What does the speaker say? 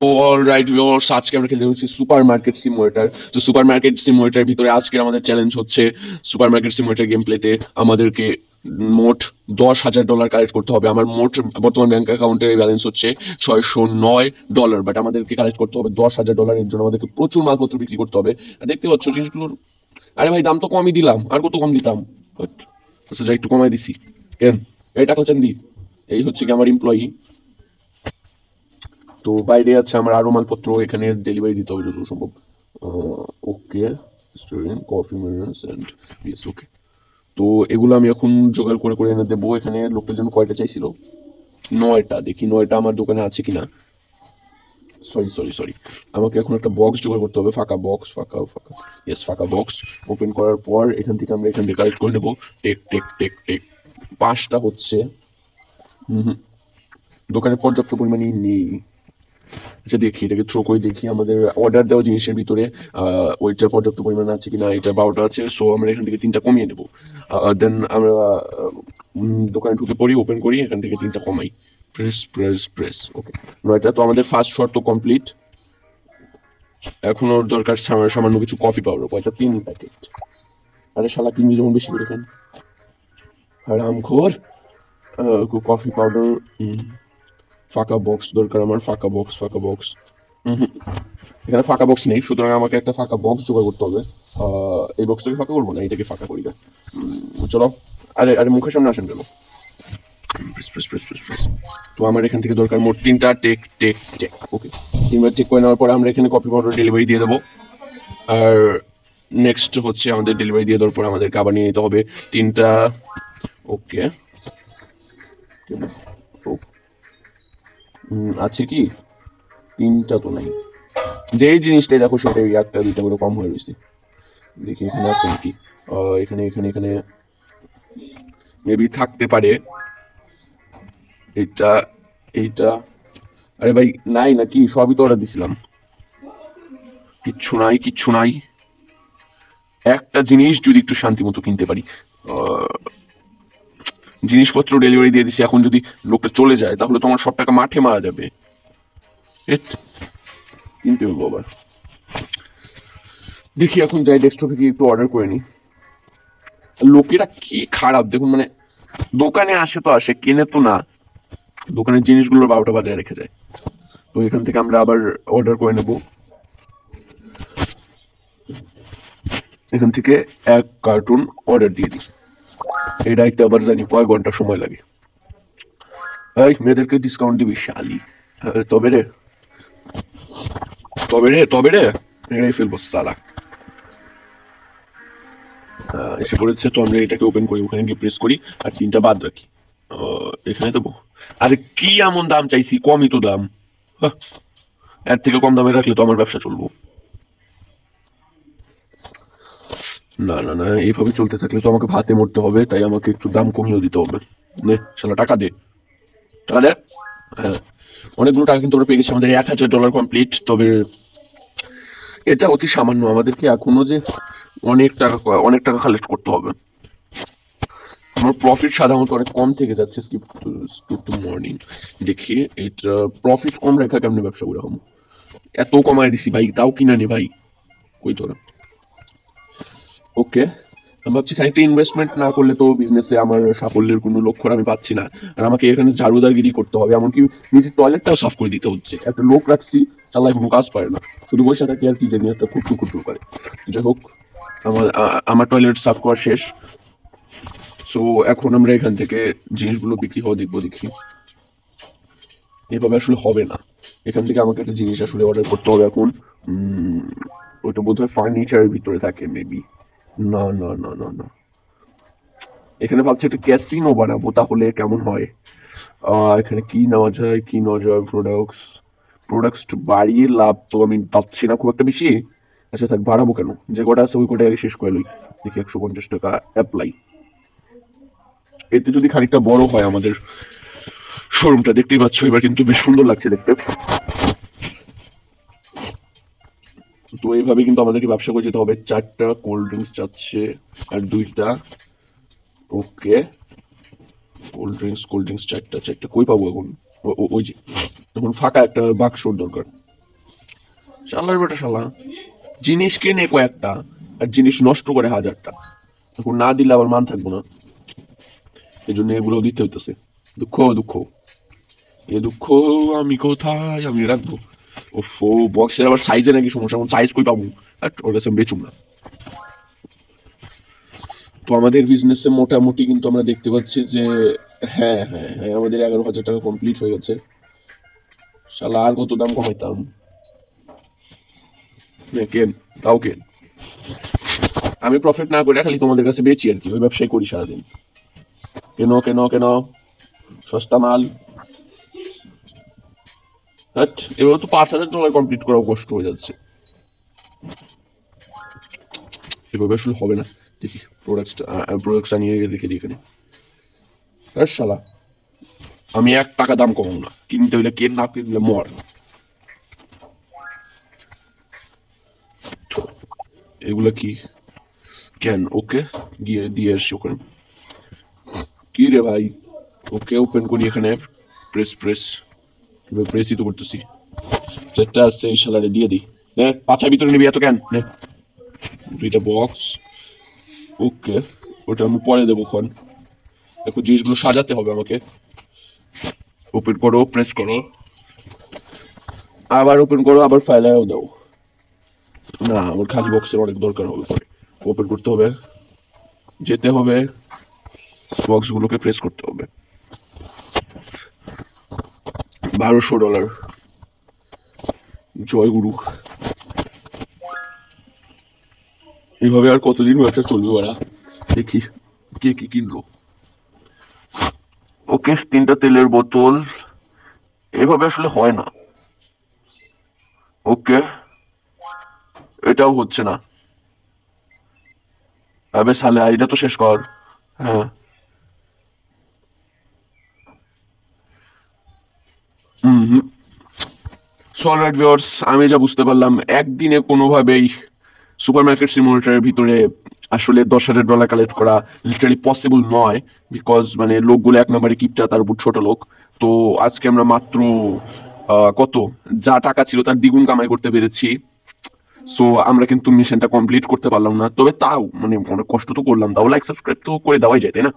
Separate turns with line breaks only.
Alright viewers, আজকে আমরা খেলতে হচ্ছে সুপার মার্কেট সিমুলেটর। তো সুপার মার্কেট সিমুলেটর ভিতরে আজকের আমাদের চ্যালেঞ্জ হচ্ছে সুপার মার্কেট সিমুলেটর গেম প্লেতে আমাদেরকে মোট $10,000 কালেক্ট করতে হবে। আমার মোট বর্তমান ব্যাংক অ্যাকাউন্টে ব্যালেন্স হচ্ছে $609, বাট আমাদেরকে কালেক্ট করতে হবে $10,000। এর জন্য আমাদেরকে প্রচুর মালপত্র বিক্রি করতে হবে। আর দেখতে পাচ্ছ জিনিসগুলোর, আরে ভাই দাম তো কমই দিলাম, আর কত কম দিতাম। But, আচ্ছা যাই একটু কমাই দিছি কেন, এই টাকা চান দি। এই হচ্ছে কি আমার এমপ্লয়ি। তো বাইরে আছে আমার আরো মালপত্র, এখানে ডেলিভারি দিতে হবে যত সম্ভব। Okay, restaurant coffee minerals and yes okay. তো এগুলো আমি এখন জোগাড় করে করে এনে দেবো। এখানে লোকটার জন্য কয়টা চাইছিল? 9টা। দেখি 9টা আমার দোকানে আছে কিনা। সরি সরি সরি, আমাকে এখন একটা বক্স জোগাড় করতে হবে, ফাঁকা বক্স, ফাঁকা ফাঁকা, ইয়েস ফাঁকা বক্স। ওপেন করার পর এখান থেকে আমরা এখান থেকে কালেক্ট করে নেবো। টেক টেক টেক টেক 5টা হচ্ছে। হুম, দোকানে পর্যাপ্ত পরিমাণে নেই। আচ্ছা দেখি, এটাকে থ্রো করে দেখি আমাদের অর্ডার দেওয়া জিনিসের ভিতরে ওইটার পর্যাপ্ত পরিমাণ আছে কিনা। এটা 12টা আছে, সো আমরা এখান থেকে 3টা কমিয়ে নেবো। দেন আমরা দোকানে ঢুকে পড়ি, ওপেন করি, এখান থেকে 3টা কমাই। প্রেস প্রেস প্রেস, ওকে 9টা। তো আমাদের ফার্স্ট শর্ত কমপ্লিট। এখন ওর দরকার সামান্য কিছু কফি পাউডার, কয়টা? 3 প্যাকেট। আরে শালা কিনবি যেমন বেশি করে খান, হারামখোর। কফি পাউডার, ফাঁকা বক্স দরকার আমার, ফাঁকা বক্স, ফাঁকা বক্স। এখানে ফাঁকা বক্স নেই, সুতরাং আমাকে একটা ফাঁকা বক্স জোগাড় করতে হবে। এই বক্সটাকে ফাঁকা করবো না, এটাকে ফাঁকা করি না। চলো, আরে আরে মুখের সামনে আসেন কেন। Press press press press press. তো আমার এখান থেকে দরকার মোট 3টা টেক টেক টেক, ওকে। 3বার টেক করে নেওয়ার পর আমরা এখানে কফি পাউডার ডেলিভারি দিয়ে দেবো। আর নেক্সট হচ্ছে আমাদের ডেলিভারি দিয়ে দেওয়ার পর আমাদেরকে আবার নিয়ে নিতে হবে 3টা। ওকে, আছে কি? 3টা তো নাই। যেই জিনিসটাই দেখো সেটাই 1টা 2টা করে কম হয়ে রয়েছে। দেখি এখানে আছে নাকি। এখানে এখানে এখানে মেবি থাকতে পারে। এটা এইটা, আরে ভাই নাই নাকি? সবই তো অর্ডার দিছিলাম। কিচ্ছু নাই, কিচ্ছু নাই। একটা জিনিস যদি একটু শান্তি মতো কিনতে পারি। জিনিসপত্র ডেলিভারি দিয়ে দিছি, এখন যদি লোকটা চলে যায় তাহলে তো আমার সব টাকা মাঠে মারা যাবে। কিনতে হইব আবার। দেখি এখন যাই ডেস্কটপে গিয়ে একটু অর্ডার করে নিই। লোকেরা কি খারাপ দেখুন, মানে দোকানে আসে তো আসে, কেনে তো না। দোকানের জিনিসগুলোর 12টা বাজায় রেখে যায়। তো এখান থেকে আমরা আবার অর্ডার করে নেব। এখান থেকে 1 কার্টুন অর্ডার দিয়ে দিই। এই রাইতে আবার জানি কয় ঘন্টা সময় লাগে। এই মেয়েদেরকে ডিসকাউন্ট দিবি শালি। তবে রে, তবে রে, তবে রে, এড়াই ফেলবো সালা। এসে পড়েছে, তো আমরা এটাকে ওপেন করি, ওখানে গিয়ে প্রেস করি আর 3টা বাদ রাখি। এখানে দেবো। আরে কি এমন দাম চাইছি, কমই তো দাম। এর থেকে কম দামে রাখলে তো আমার ব্যবসা চলবো না। না না, এইভাবে চলতে থাকলে তো আমাকে ভাতে মরতে হবে, তাই আমাকে একটু দাম কমিয়েও দিতে হবে। নে শালা টাকা দে, টাকা দে। হ্যাঁ, অনেকগুলো টাকা কিন্তু আমরা পেয়ে গেছি, আমাদের $1,000 কমপ্লিট। তবে এটা অতি সামান্য, আমাদেরকে এখনো যে অনেক টাকা কালেক্ট করতে হবে। আমার প্রফিট সাধারণত অনেক কম থেকে যাচ্ছে। Skip two morning. দেখি এটা প্রফিট কম রেখা কেমনি ব্যবসা করে হম। এত কমায় দিছি ভাই, তাও কিনা নে ভাই, কই তোরা। ওকে, আমি ভাবছি খানিকটা ইনভেস্টমেন্ট না করলে তো বিজনেসে আমার সাফল্যের কোনো লক্ষ্য আমি পাচ্ছি না। আর আমাকে এখানে ঝাড়ুদারগিরি করতে হবে, এমনকি নিজের টয়লেটটাও সাফ করে দিতে হচ্ছে। একটা লোক রাখছি, চালাই কোনো কাজ পারে না, শুধু বসে থাকে আর কি জানি একটা খুঁটু খুঁটু করে। যাই হোক, আমার টয়লেট সাফ করা শেষ। সো এখন আমরা এখান থেকে জিনিসগুলো বিক্রি হওয়া দেখবো। দেখি, এভাবে আসলে হবে না। এখান থেকে আমাকে একটা জিনিস আসলে অর্ডার করতে হবে এখন। ওইটা বোধহয় ফার্নিচারের ভিতরে থাকে মেবি। না না না না না, এখানে ভাবছি একটা ক্যাসিনো বানাবো, তাহলে কেমন হয়। এখানে কি নেওয়া যায়, কি নেওয়া যায়? প্রোডাক্টস বাড়িয়ে লাভ তো আমি পাচ্ছি না খুব একটা বেশি। আচ্ছা থাক, বাড়াবো কেন, যে কটা আছে ওই কটা আগে শেষ করে লই। দেখি 150 টাকা অ্যাপ্লাই। এতে যদি খানিকটা বড় হয় আমাদের শোরুমটা, দেখতেই পাচ্ছ এবার কিন্তু বেশ সুন্দর লাগছে দেখতে। তো এইভাবে কিন্তু আমাদেরকে ব্যবসা করে যেতে হবে। 4টা কোল্ড ড্রিঙ্কস যাচ্ছে আর 2টা। ওকে, কোল্ড ড্রিঙ্কস 4টা কই পাবো এখন? ওই যে এখন ফাঁকা একটা বাক্সর দরকার। শালার বেটা শালা, জিনিস কেনে কয়েকটা আর জিনিস নষ্ট করে হাজারটা, এখন না দিলে আবার মান থাকবো না। এই জন্য এগুলো দিতে হইতেছে। দুঃখ দুঃখ, এ দুঃখ আমি কোথায় আমি রাখবো। ওফো, বক্সের আবার সাইজে নাকি সমস্যা, এখন সাইজ কই পাবো? আর ওর কাছে আমি বেচুম না। তো আমাদের বিজনেসে মোটামুটি কিন্তু আমরা দেখতে পাচ্ছি যে হ্যাঁ হ্যাঁ হ্যাঁ, আমাদের 11,000 টাকা কমপ্লিট হয়ে গেছে। শালা আর কত দাম কমাইতাম? কেন, তাও কেন, আমি প্রফিট না করে খালি তোমাদের কাছে বেচি আর কি, ওই ব্যবসায় করি সারাদিন। কেন কেন কেন, সস্তা মাল। হ্যাট, এবার তো $5,000 কমপ্লিট করাও কষ্ট হয়ে যাচ্ছে। এভাবে আসলে হবে না। দেখি প্রোডাক্টটা নিয়ে রেখে দিই এখানে। আর শালা, আমি 1 টাকা দাম কমাবো না, কিনতে হইলে কেন, না কিনলে মর। এগুলা কি, কেন? ওকে, গিয়ে দিয়ে আসছি ওখানে। কি রে ভাই, ওকে ওপেন করি এখানে, প্রেস প্রেস, প্রেসই তো করতেছি। যেটা আছে এই শালারে দিয়ে দিই। নে, পাছার ভিতরে নিবি এত কেন? নে, 2টা বক্স। ওকে, ওটা আমি পরে দেবো খন। দেখো জিনিসগুলো সাজাতে হবে আমাকে। ওপেন করো, প্রেস করো, আবার ওপেন করো, আবার ফাইলেও দাও। না, আমার খালি বক্সের অনেক দরকার হবে পরে। ওপেন করতে হবে, যেতে হবে, বক্সগুলোকে প্রেস করতে হবে। $1,200, জয় গুরু। এইভাবে আর কতদিন ব্যবসা চলবে ওরা, দেখি কে কি কিনলো। ওকে, 3টা তেলের বোতল, এভাবে আসলে হয় না। ওকে, এটাও হচ্ছে না। আবে সালে, এটা তো শেষ কর। হ্যাঁ। হুম। সো অলরাইট ভিউয়ার্স, আমি যা বুঝতে পারলাম, একদিনে কোনোভাবেই সুপার মার্কেট সিমুলেটরের ভিতরে আসলে $10,000 কালেক্ট করা লিটারালি পসিবল নয়। বিকজ মানে লোকগুলো এক নম্বরে কিপটা, তার উপর ছোট লোক। তো আজকে আমরা মাত্র কত, যা টাকা ছিল তার দ্বিগুণ কামাই করতে পেরেছি। সো আমরা কিন্তু মিশনটা কমপ্লিট করতে পারলাম না, তবে তাও মানে অনেক কষ্ট তো করলাম, তাও লাইক সাবস্ক্রাইব তো করে দেওয়াই যায়, তাই না?